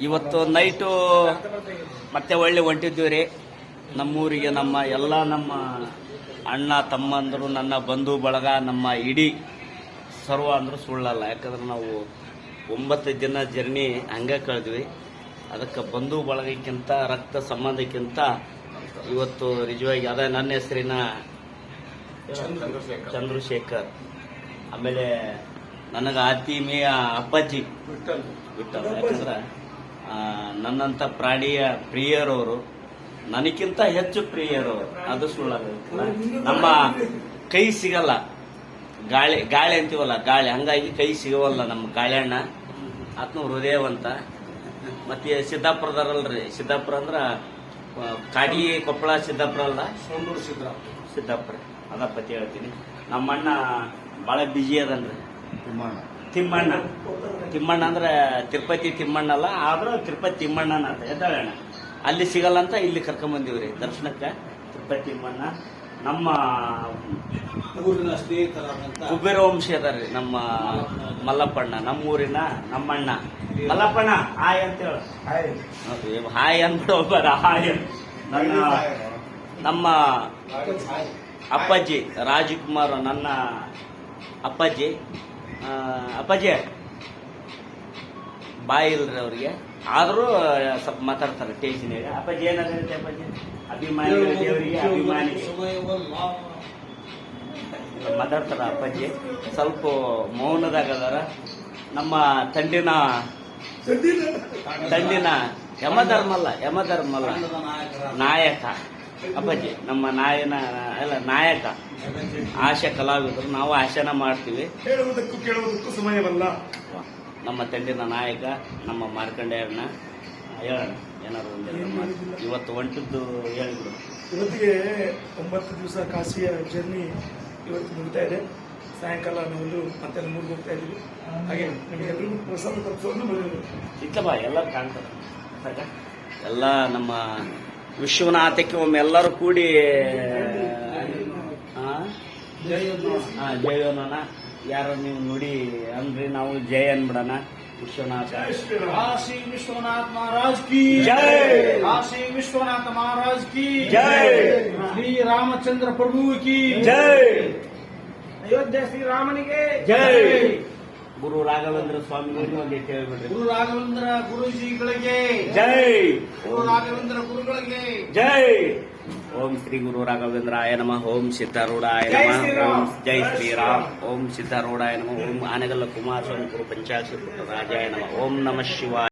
ಇವತ್ತು ನೈಟು ಮತ್ತೆ ಒಳ್ಳೆ ಹೊಂಟಿದ್ವಿ ರೀ ನಮ್ಮೂರಿಗೆ. ನಮ್ಮ ಅಣ್ಣ ತಮ್ಮಂದರು, ನನ್ನ ಬಂಧು ಬಳಗ, ನಮ್ಮ ಇಡೀ ಸರ್ವ ಅಂದರೂ ಸುಳ್ಳಲ್ಲ. ಯಾಕಂದ್ರೆ ನಾವು 9 ದಿನ ಜರ್ನಿ ಹಂಗೆ ಕಳೆದ್ವಿ. ಅದಕ್ಕೆ ಬಂಧು ಬಳಗಕ್ಕಿಂತ ರಕ್ತ ಸಂಬಂಧಕ್ಕಿಂತ ಇವತ್ತು ನಿಜವಾಗಿ ಅದೇ ನನ್ನ ಹೆಸರಿನ ಚಂದ್ರಶೇಖರ್, ಆಮೇಲೆ ನನಗೆ ಆತ್ಮೀಯ ಅಪ್ಪಾಜಿ ವಿಠಲ್. ಯಾಕಂದ್ರೆ ನನ್ನಂಥ ಪ್ರಾಣಿಯ ಪ್ರಿಯರವರು, ನನಗಿಂತ ಹೆಚ್ಚು ಪ್ರಿಯರವರು, ಅದು ಸುಳ್ಳಾಗುತ್ತೆ. ನಮ್ಮ ಕೈ ಸಿಗಲ್ಲ, ಗಾಳಿ ಅಂತೀವಲ್ಲ, ಗಾಳಿ, ಹಂಗಾಗಿ ಕೈ ಸಿಗವಲ್ಲ ನಮ್ಮ ಗಾಳಿಯಣ್ಣ. ಆತ್ಮ ಹೃದಯವಂತ. ಮತ್ತೆ ಸಿದ್ದಾಪುರದಾರಲ್ರಿ, ಸಿದ್ದಾಪುರ ಅಂದ್ರ ಕಾಡಿ ಕೊಪ್ಪಳ ಸಿದ್ದಾಪುರ ಅಲ್ಲ, ಸಿದ್ದಾಪುರ ಅದಪ್ಪತಿ ಹೇಳ್ತೀನಿ. ನಮ್ಮಣ್ಣ ಭಾಳ ಬಿಜಿ ಅದನ್ರಿ, ತಿಮ್ಮಣ್ಣ ಅಂದ್ರೆ ತಿರುಪತಿ ತಿಮ್ಮಣ್ಣ ಅಲ್ಲ, ಆದ್ರೂ ತಿರುಪತಿ ತಿಮ್ಮಣ್ಣನ ಅಂತ ಎದ್ದಾಳಣ್ಣ. ಅಲ್ಲಿ ಸಿಗಲ್ಲ ಅಂತ ಇಲ್ಲಿ ಕರ್ಕೊಂಬಂದಿವ್ರಿ ದರ್ಶನಕ್ಕೆ. ತಿರುಪತಿ ತಿಮ್ಮಣ್ಣ ನಮ್ಮ ಊರಿನ ಸ್ನೇಹಿತರಾದಂತ ಕುಬೇರ ವಂಶಿ ಅದಾರ್ರಿ ನಮ್ಮ ಮಲ್ಲಪ್ಪಣ್ಣ, ನಮ್ಮೂರಿನ ನಮ್ಮಣ್ಣ ಮಲ್ಲಪ್ಪಣ್ಣ. ಹಾಯ್ ಅಂತ ಹೇಳ, ಹಾಯ್ ಅಂದ್ಬಿಟ್ಟು ಒಬ್ಬರ ಹಾಯ್. ನಮ್ಮ ಅಪ್ಪಾಜಿ ರಾಜಕುಮಾರ್, ನನ್ನ ಅಪ್ಪಾಜಿ ಬಾಯಿ ಇಲ್ರಿ ಅವ್ರಿಗೆ, ಆದರೂ ಸ್ವಲ್ಪ ಮಾತಾಡ್ತಾರೆ ಸ್ಟೇಷನ್ಯಾಗ. ಅಪ್ಪಾಜಿ ಏನಾಗುತ್ತೆ ಅಪ್ಪಾಜಿ? ಅಭಿಮಾನಿಗಳ ದೇವರಿಗೆ ಅಭಿಮಾನಿ ಮಾತಾಡ್ತಾರ ಅಪ್ಪಾಜಿ. ಸ್ವಲ್ಪ ಮೌನದಾಗ ಅದಾರ. ನಮ್ಮ ತಂಡಿನ ಯಮಧರ್ಮಲ್ಲ ನಾಯಕ ಅಪ್ಪಾಜಿ, ನಮ್ಮ ನಾಯಕ ಆಶೆ ಕಲಾವಿದರು. ನಾವು ಆಶೆನ ಮಾಡ್ತೀವಿ, ಕೇಳುವುದಕ್ಕೂ ಸಮಯವಲ್ಲ. ನಮ್ಮ ತಂಡಿನ ನಾಯಕ ನಮ್ಮ ಮಾರ್ಕಂಡೇಯಣ್ಣ. ಹೇಳೋಣ ಏನಾದ್ರು ಇವತ್ತು ಹೊಂಟಿದ್ದು ಹೇಳಿದ್ರು. ಇವತ್ತಿಗೆ 9 ದಿವಸ ಕಾಶಿಯ ಜರ್ನಿ ಇವತ್ತು ಮುಗಿತಾ ಇದೆ. ಸಾಯಂಕಾಲ ನಾವು ಮತ್ತೆ ನಮ್ಮೂರಿಗೆ ಹೋಗ್ತಾ ಇದ್ದೀವಿ. ಹಾಗೆ ನಿಮಗೆಲ್ಲರಿಗೂ ಪ್ರಸಾದ ತಪ್ಪಿಸೋದು ಇತ್ತಪ್ಪ, ಎಲ್ಲರೂ ಕಾಣ್ತಾರೆ. ಎಲ್ಲ ನಮ್ಮ ವಿಶ್ವನಾಥಕ್ಕೆ ಒಮ್ಮೆ ಎಲ್ಲರೂ ಕೂಡಿ ಜಯ ಅನ್ನೋಣ. ಯಾರು ನೀವು ನುಡಿ ಅಂದ್ರಿ, ನಾವು ಜಯ ಅನ್ಬಿಡೋಣ. ವಿಶ್ವನಾಥ, ಕಾಶಿ ವಿಶ್ವನಾಥ ಮಹಾರಾಜ್ ಕಿ ಜೈ, ಕಾಶಿ ವಿಶ್ವನಾಥ ಮಹಾರಾಜ್ ಕಿ ಜೈ, ಶ್ರೀ ರಾಮಚಂದ್ರ ಪ್ರಭು ಕಿ ಜೈ, ಅಯೋಧ್ಯೆ ಶ್ರೀರಾಮನಿಗೆ ಜೈ. ಗುರು ರಾಘವೇಂದ್ರ ಸ್ವಾಮಿಗಳಿಗೆ ಒಂದು ಹೇಳ್ಬಿಡ್ರಿ. ಗುರು ರಾಘವೇಂದ್ರ ಗುರುಜಿಗಳಿಗೆ ಜೈ, ಗುರು ರಾಘವೇಂದ್ರ ಗುರುಗಳಿಗೆ ಜೈ. ಓಂ ಶ್ರೀ ಗುರು ರಾಘವೇಂದ್ರಾಯ ನಮಃ. ಓಂ ಸಿದ್ಧಾರೂಢಾಯ ನಮಃ. ಓಂ ಜೈ ಶ್ರೀರಾಮ್. ಓಂ ಸಿದ್ಧಾರೂಢಾಯ ನಮಃ. ಓಂ ಆನೆಗಲ್ಲ ಕುಮಾರಸ್ವಾಮಿ ಗುರು ಪಂಚಾಕ್ಷರ ರಾಜಾಯ ನಮಃ. ಓಂ ನಮಃ ಶಿವಾಯ.